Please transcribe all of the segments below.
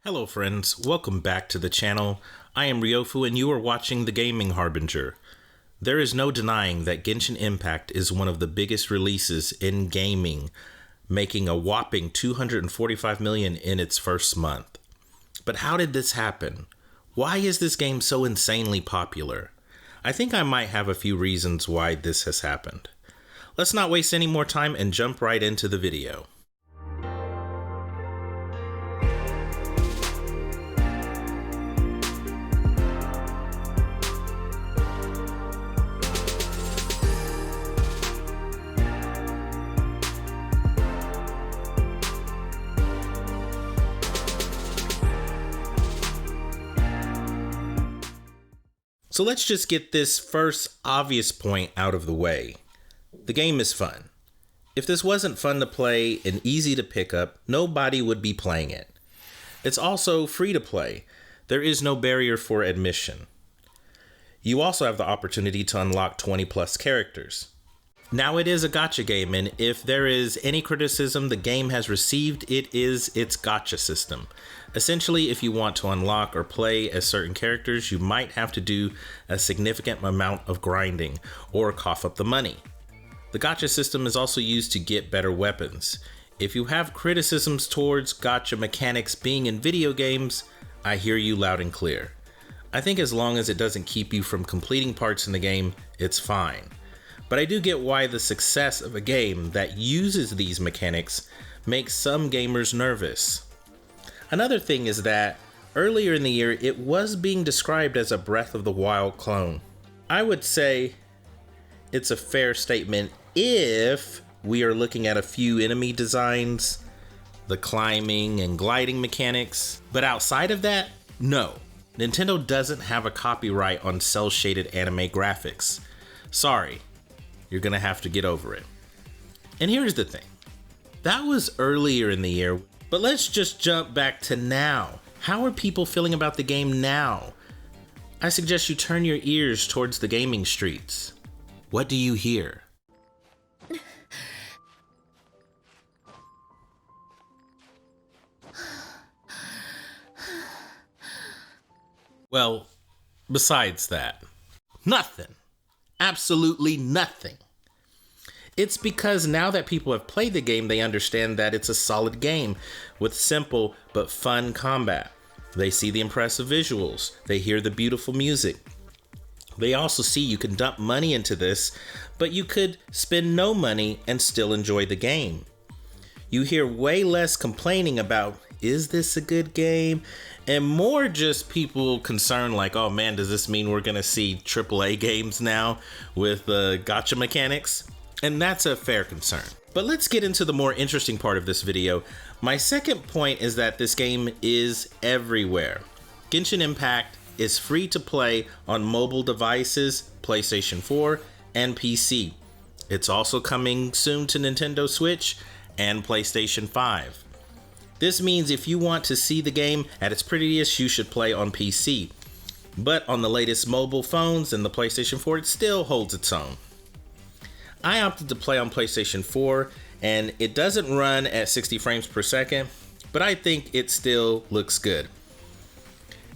Hello friends, welcome back to the channel. I am Ryofu and you are watching The Gaming Harbinger. There is no denying that Genshin Impact is one of the biggest releases in gaming, making a whopping $245 million in its first month. But how did this happen? Why is this game so insanely popular? I think I might have a few reasons why this has happened. Let's not waste any more time and jump right into the video. So let's just get this first obvious point out of the way. The game is fun. If this wasn't fun to play and easy to pick up, nobody would be playing it. It's also free to play. There is no barrier for admission. You also have the opportunity to unlock 20 plus characters. Now it is a gacha game, and if there is any criticism the game has received, it is its gacha system. Essentially, if you want to unlock or play as certain characters, you might have to do a significant amount of grinding or cough up the money. The gacha system is also used to get better weapons. If you have criticisms towards gacha mechanics being in video games, I hear you loud and clear. I think as long as it doesn't keep you from completing parts in the game, it's fine. But I do get why the success of a game that uses these mechanics makes some gamers nervous. Another thing is that earlier in the year, it was being described as a Breath of the Wild clone. I would say it's a fair statement if we are looking at a few enemy designs, the climbing and gliding mechanics. But outside of that, no. Nintendo doesn't have a copyright on cel-shaded anime graphics. Sorry. You're gonna have to get over it. And here's the thing. That was earlier in the year, but let's just jump back to now. How are people feeling about the game now? I suggest you turn your ears towards the gaming streets. What do you hear? Well, besides that, nothing. Absolutely nothing. It's because now that people have played the game, they understand that it's a solid game with simple but fun combat. They see the impressive visuals. They hear the beautiful music. They also see you can dump money into this, but you could spend no money and still enjoy the game. You hear way less complaining about, is this a good game? And more just people concerned like, oh man, does this mean we're gonna see AAA games now with gacha mechanics? And that's a fair concern. But let's get into the more interesting part of this video. My second point is that this game is everywhere. Genshin Impact is free to play on mobile devices, PlayStation 4 and PC. It's also coming soon to Nintendo Switch and PlayStation 5. This means if you want to see the game at its prettiest, you should play on PC. But on the latest mobile phones and the PlayStation 4, it still holds its own. I opted to play on PlayStation 4, and it doesn't run at 60 frames per second, but I think it still looks good.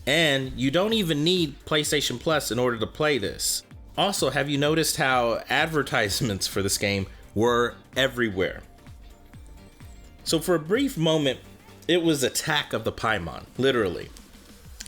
And you don't even need PlayStation Plus in order to play this. Also, have you noticed how advertisements for this game were everywhere? So for a brief moment, it was Attack of the Paimon, literally.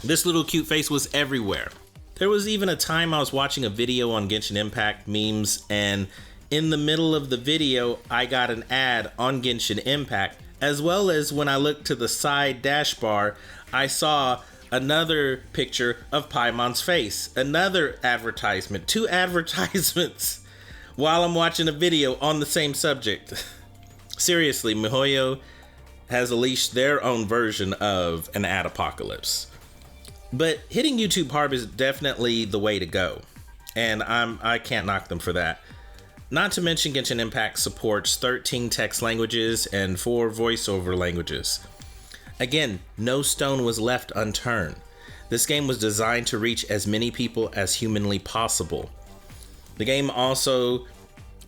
This little cute face was everywhere. There was even a time I was watching a video on Genshin Impact memes, and in the middle of the video, I got an ad on Genshin Impact, as well as when I looked to the side dash bar, I saw another picture of Paimon's face, another advertisement, 2 advertisements while I'm watching a video on the same subject. Seriously, Mihoyo has unleashed their own version of an ad apocalypse. But hitting YouTube Harb is definitely the way to go, and I can't knock them for that. Not to mention Genshin Impact supports 13 text languages and 4 voiceover languages. Again, no stone was left unturned. This game was designed to reach as many people as humanly possible. The game also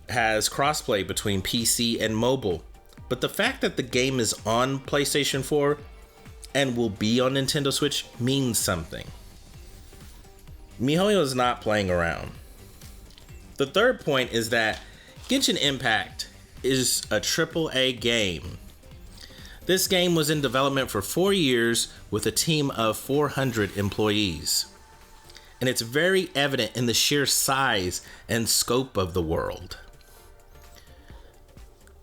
has crossplay between PC and mobile, but the fact that the game is on PlayStation 4 and will be on Nintendo Switch means something. Mihoyo is not playing around. The third point is that Genshin Impact is a AAA game. This game was in development for 4 years with a team of 400 employees. And it's very evident in the sheer size and scope of the world.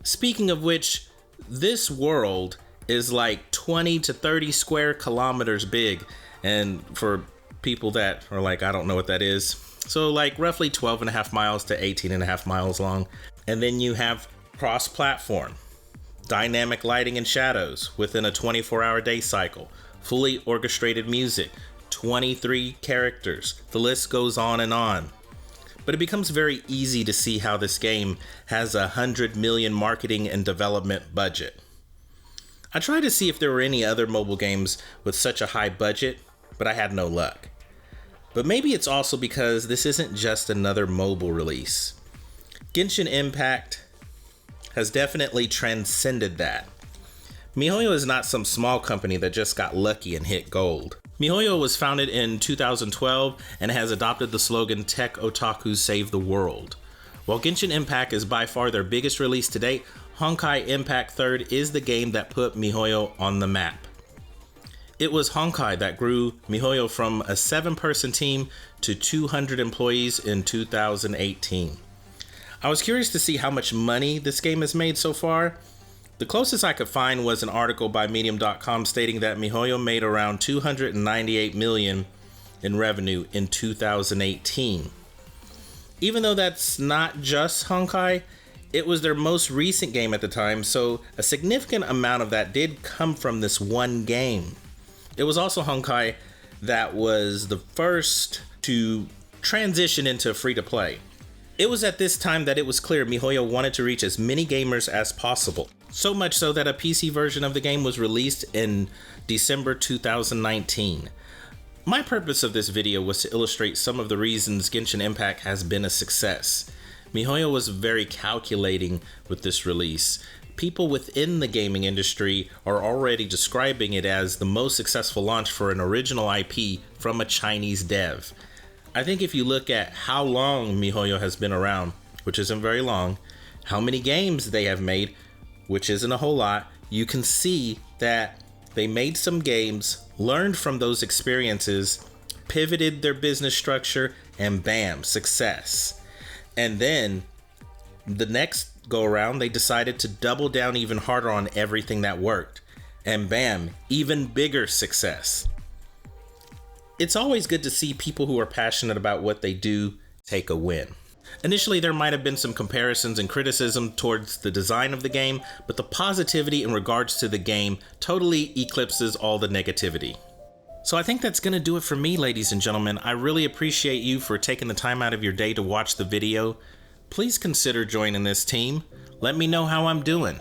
Speaking of which, this world is like 20 to 30 square kilometers big. And for people that are like, I don't know what that is. So like roughly 12.5 miles to 18.5 miles long. And then you have cross-platform, dynamic lighting and shadows within a 24-hour day cycle, fully orchestrated music, 23 characters. The list goes on and on. But it becomes very easy to see how this game has a $100 million marketing and development budget. I tried to see if there were any other mobile games with such a high budget, but I had no luck. But maybe it's also because this isn't just another mobile release. Genshin Impact has definitely transcended that. Mihoyo is not some small company that just got lucky and hit gold. Mihoyo was founded in 2012 and has adopted the slogan "Tech Otakus Save the World." While Genshin Impact is by far their biggest release to date, Honkai Impact 3rd is the game that put Mihoyo on the map. It was Honkai that grew Mihoyo from a 7-person team to 200 employees in 2018. I was curious to see how much money this game has made so far. The closest I could find was an article by Medium.com stating that Mihoyo made around $298 million in revenue in 2018. Even though that's not just Honkai, it was their most recent game at the time, so a significant amount of that did come from this one game. It was also Honkai that was the first to transition into free-to-play. It was at this time that it was clear Mihoyo wanted to reach as many gamers as possible. So much so that a PC version of the game was released in December 2019. My purpose of this video was to illustrate some of the reasons Genshin Impact has been a success. Mihoyo was very calculating with this release. People within the gaming industry are already describing it as the most successful launch for an original IP from a Chinese dev. I think if you look at how long Mihoyo has been around, which isn't very long, how many games they have made, which isn't a whole lot, you can see that they made some games, learned from those experiences, pivoted their business structure, and bam, success. And then the next go around, they decided to double down even harder on everything that worked. And bam, even bigger success. It's always good to see people who are passionate about what they do take a win. Initially, there might have been some comparisons and criticism towards the design of the game, but the positivity in regards to the game totally eclipses all the negativity. So I think that's gonna do it for me, ladies and gentlemen. I really appreciate you for taking the time out of your day to watch the video. Please consider joining this team. Let me know how I'm doing.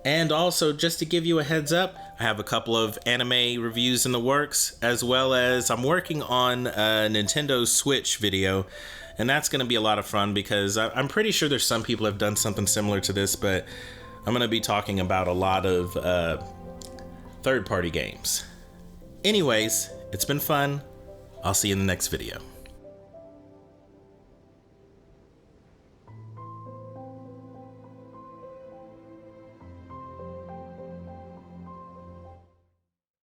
And also, just to give you a heads up, I have a couple of anime reviews in the works, as well as I'm working on a Nintendo Switch video, and that's going to be a lot of fun because I'm pretty sure there's some people have done something similar to this, but I'm going to be talking about a lot of third-party games. Anyways, it's been fun. I'll see you in the next video.